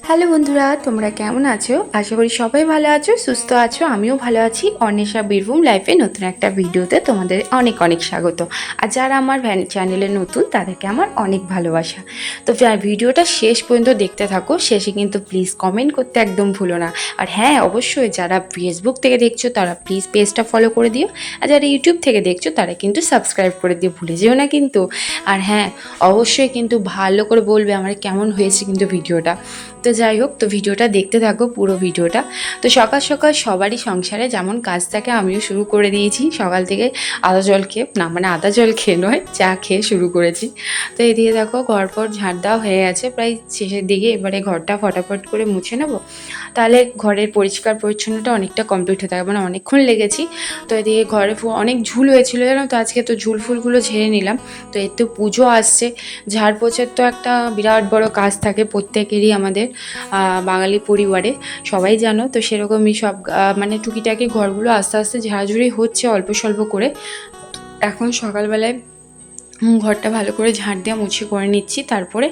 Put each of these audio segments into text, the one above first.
Hello বন্ধুরা, তোমরা কেমন আছো? আশা করি সবাই ভালো আছো, সুস্থ আছো। আমিও ভালো আছি। অন্বেষা বীরভূম লাইফে নতুন একটা ভিডিওতে তোমাদের অনেক অনেক স্বাগত। আর যারা আমার চ্যানেলে নতুন তাদেরকে আমার অনেক ভালোবাসা। তো ভিডিওটা শেষ পর্যন্ত দেখতে থাকো। শেষে কিন্তু প্লিজ কমেন্ট করতে একদম ভুলো না। আর হ্যাঁ, অবশ্যই যারা ফেসবুক থেকে দেখছো তারা প্লিজ পেজটা ফলো করে দিও। আর যারা ইউটিউব থেকে দেখছো তারা কিন্তু সাবস্ক্রাইব করে দিও, ভুলে যেও না কিন্তু। আর হ্যাঁ, অবশ্যই কিন্তু ভালো করে বলবে আমার কেমন হয়েছে কিন্তু ভিডিওটা। তো যাই হোক, তো ভিডিওটা দেখতে থাকো পুরো ভিডিওটা। তো সকাল সকাল সবারই সংসারে যেমন কাজ থাকে আমিও শুরু করে দিয়েছি সকাল থেকে। আদা জল খেয়ে না, মানে আদা জল খেয়ে নয়, চা খেয়ে শুরু করেছি। তো এদিকে দেখো ঘর ফর ঝাড় দেওয়া হয়ে গেছে প্রায় শেষের দিকে। এবারে ঘরটা ফটাফট করে মুছে নেবো, তাহলে ঘরের পরিষ্কার পরিচ্ছন্নতা অনেকটা কমপ্লিট হতে থাকে, মানে অনেকক্ষণ লেগেছি। তো এদিকে ঘরে অনেক ঝুল হয়েছিল জানো তো, আজকে তো ঝুল ফুলগুলো ঝেড়ে নিলাম। তো এর তো পুজো আসছে, ঝাড় পোছার তো একটা বিরাট বড় কাজ থাকে প্রত্যেকেরই আমাদের বাঙালি পরিবারে, সবাই জানো। তো সেরকমই সব মানে টুকিটাকি ঘরগুলো আস্তে আস্তে ঝাড়াঝুড়ি হচ্ছে অল্প স্বল্প করে। এখন সকালবেলায় ঘরটা ভালো করে ঝাড় দিয়ে মুছে করে নিচ্ছি। তারপরে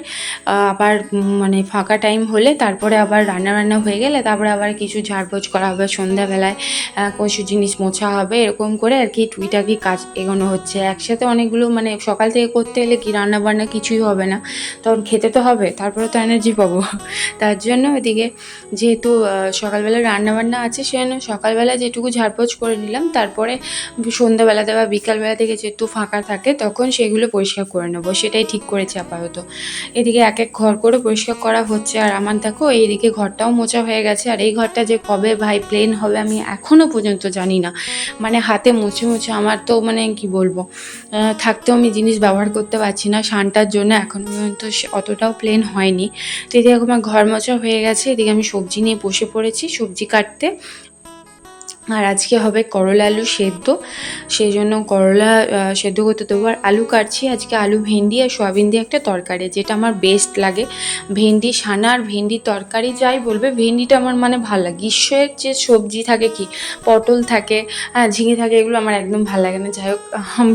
আবার মানে ফাঁকা টাইম হলে তারপরে আবার রান্না হয়ে গেলে তারপরে আবার কিছু ঝাড়পোছ করা হবে সন্ধ্যাবেলায়, কিছু জিনিস মোছা হবে, এরকম করে আর কি টুইটাকি কাজ এগোনো হচ্ছে একসাথে অনেকগুলো। মানে সকাল থেকে করতে গেলে কি রান্না বান্না কিছুই হবে না, তখন খেতে তো হবে, তারপরে তো এনার্জি পাবো। তার জন্য ওদিকে যেহেতু সকালবেলা রান্নাবান্না আছে সেজন্য সকালবেলা যেটুকু ঝাড়পোছ করে নিলাম। তারপরে সন্ধ্যাবেলাতে বা বিকালবেলা থেকে যেহেতু ফাঁকা থাকে তখন সেগুলো পরিষ্কার করে নেবো, সেটাই ঠিক করেছি আপাতত। এদিকে এক এক ঘর করে পরিষ্কার করা হচ্ছে। আর আমার দেখো এইদিকে ঘরটাও মোছা হয়ে গেছে। আর এই ঘরটা যে কবে ভাই প্লেন হবে আমি এখনও পর্যন্ত জানি না। মানে হাতে মুছে মুছে আমার তো মানে কি বলবো, থাকতেও আমি জিনিস ব্যবহার করতে পারছি না শানটার জন্য, এখনও পর্যন্ত অতটাও প্লেন হয়নি। তো এদিকে আমার ঘর মোছা হয়ে গেছে। এদিকে আমি সবজি নিয়ে বসে পড়েছি সবজি কাটতে। আর আজকে হবে করলা আলু সেদ্ধ, সেই জন্য করলা সেদ্ধ করতে দেবো। আর আলু কাটছি আজকে, আলু ভেন্ডি আর সয়াবিন দিয়ে একটা তরকারি, যেটা আমার বেস্ট লাগে। ভেন্ডি সানা আর ভেন্ডি তরকারি যাই বলবে, ভেন্ডিটা আমার মানে ভালো লাগে। গ্রীষ্মের যে সবজি থাকে কি পটল থাকে, ঝিঙে থাকে, এগুলো আমার একদম ভালো লাগে না। যাই হোক,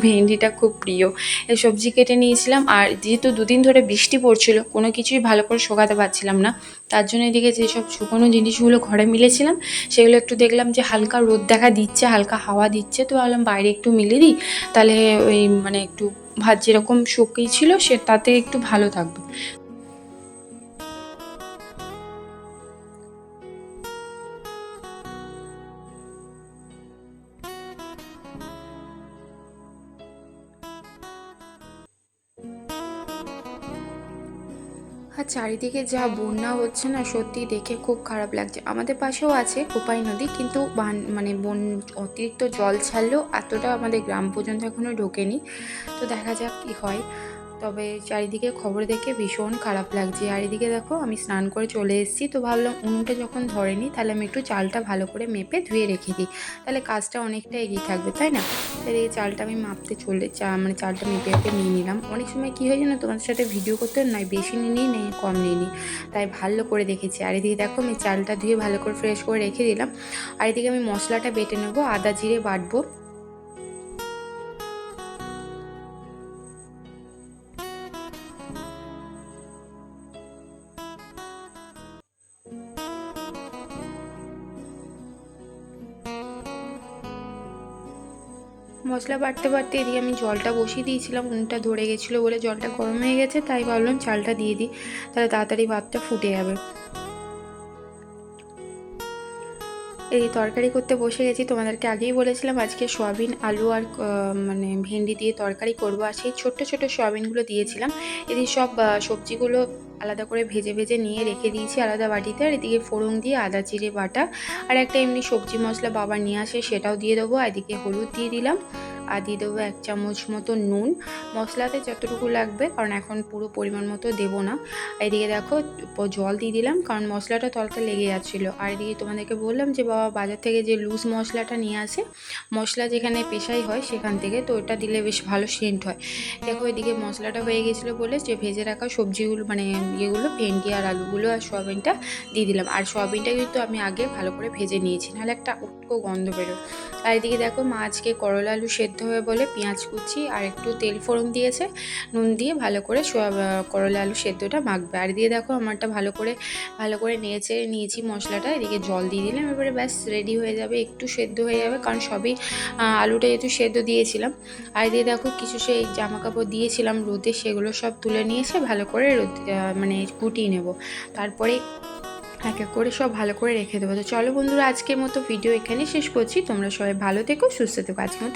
ভেন্ডিটা খুব প্রিয়। এই সবজি কেটে নিয়েছিলাম। আর যেহেতু দুদিন ধরে বৃষ্টি পড়ছিল কোনো কিছুই ভালো করে শোকাতে পারছিলাম না, তার জন্য এদিকে যেসব শুকনো জিনিসগুলো ঘরে মিলেছিলাম সেগুলো একটু দেখলাম যে হালকা রোদ দেখা দিচ্ছে, হালকা হাওয়া দিচ্ছে, তো ভাবলাম বাইরে একটু মিলে দিই, তাহলে ওই মানে একটু ভাত যেরকম শুকিয়েছিল সে তাতে একটু ভালো থাকবে। আর চারিদিকে যা বন্যা হচ্ছে না, সত্যি দেখে খুব খারাপ লাগছে। আমাদের পাশেও আছে কোপাই নদী, কিন্তু মানে অতিরিক্ত জল ছাড়লেও এতটা আমাদের গ্রাম পর্যন্ত এখনও ঢোকেনি। তো দেখা যাক কী হয়। তবে চারিদিকে খবর দেখে ভীষণ খারাপ লাগছে। আর এদিকে দেখো আমি স্নান করে চলে এসেছি। তো ভাবলাম উনুনটা যখন ধরেনি তাহলে আমি একটু চালটা ভালো করে মেপে ধুয়ে রেখে দিই, তাহলে কাজটা অনেকটা এগিয়ে থাকবে, তাই না? তাহলে এই চালটা আমি মাপতে মানে চালটা মেপে মেপে নিয়ে নিলাম। অনেক সময় কী হয় জানো, তোমাদের সাথে ভিডিও করতে নয় বেশি নিয়ে নিই নেই কম নিয়ে নিই, তাই ভালো করে দেখেছি। আর এদিকে দেখো আমি চালটা ধুয়ে ভালো করে ফ্রেশ করে রেখে দিলাম। আর এদিকে আমি মশলাটা বেটে নেবো, আদা জিরে বাটবো। মশলা বাটতে বাটতে এদিকে আমি জলটা বসিয়ে দিয়েছিলাম, উনুনটা ধরে গেছিলো বলে জলটা গরম হয়ে গেছে, তাই ভাবলাম চালটা দিয়ে দিই, তাহলে তাড়াতাড়ি ভাতটা ফুটে যাবে। এই তরকারি করতে বসে গেছি। তোমাদেরকে আগেই বলেছিলাম আজকে সয়াবিন আলু আর মানে ভেন্ডি দিয়ে তরকারি করব। আর সেই ছোট্ট ছোটো সয়াবিনগুলো দিয়েছিলাম। এদিকে সব সবজিগুলো আলাদা করে ভেজে ভেজে নিয়ে রেখে দিয়েছি আলাদা বাটিতে। আর এদিকে ফোড়ন দিয়ে আদা জিরে বাটা আর একটা এমনি সবজি মশলা বাবা নিয়ে আসে সেটাও দিয়ে দেবো। এদিকে হলুদ দিয়ে দিলাম, আর দিয়ে দেবো 1 চামচ মতো নুন, মশলাতে যতটুকু লাগবে, কারণ এখন পুরো পরিমাণ মতো দেবো না। এদিকে দেখো জল দিয়ে দিলাম, কারণ মশলাটা তলকে লেগে যাচ্ছিলো। আর এদিকে তোমাদেরকে বললাম যে বাবা বাজার থেকে যে লুজ মশলাটা নিয়ে আসে, মশলা যেখানে পেশাই হয় সেখান থেকে, তো ওটা দিলে বেশ ভালো সেন্ট হয়। দেখো এদিকে মশলাটা হয়ে গেছিলো বলে যে ভেজে রাখা সবজিগুলো মানে ইয়েগুলো ভেন্ডি আর আলুগুলো আর সয়াবিনটা দিয়ে দিলাম। আর সয়াবিনটা কিন্তু আমি আগে ভালো করে ভেজে নিয়েছি, নাহলে একটা উটকো গন্ধ বেরোয়। আর এদিকে দেখো মা আজকে করলা আলু সেদ্ধ সেদ্ধ হবে বলে পেঁয়াজ কুচি আর একটু তেল ফোড়ন দিয়েছে, নুন দিয়ে ভালো করে করলা আলু সেদ্ধটা মাখবে। আর দিয়ে দেখো আমারটা ভালো করে নেড়ে নিয়েছি মশলাটা, এদিকে জল দিয়ে দিলাম, এবারে ব্যাস রেডি হয়ে যাবে, একটু সেদ্ধ হয়ে যাবে কারণ সবই আলুটা যেহেতু সেদ্ধ দিয়েছিলাম। আর দিয়ে দেখো কিছু সেই জামা কাপড় দিয়েছিলাম রোদে, সেগুলো সব তুলে নিয়েছে, ভালো করে মানে গুটিয়ে নেব, তারপরে এক এক করে সব ভালো করে রেখে দেবো। তো চলো বন্ধুরা, আজকের মতো ভিডিও এখানে শেষ করছি। তোমরা সবাই ভালো থেকো, সুস্থ থেকো। আজকের মতো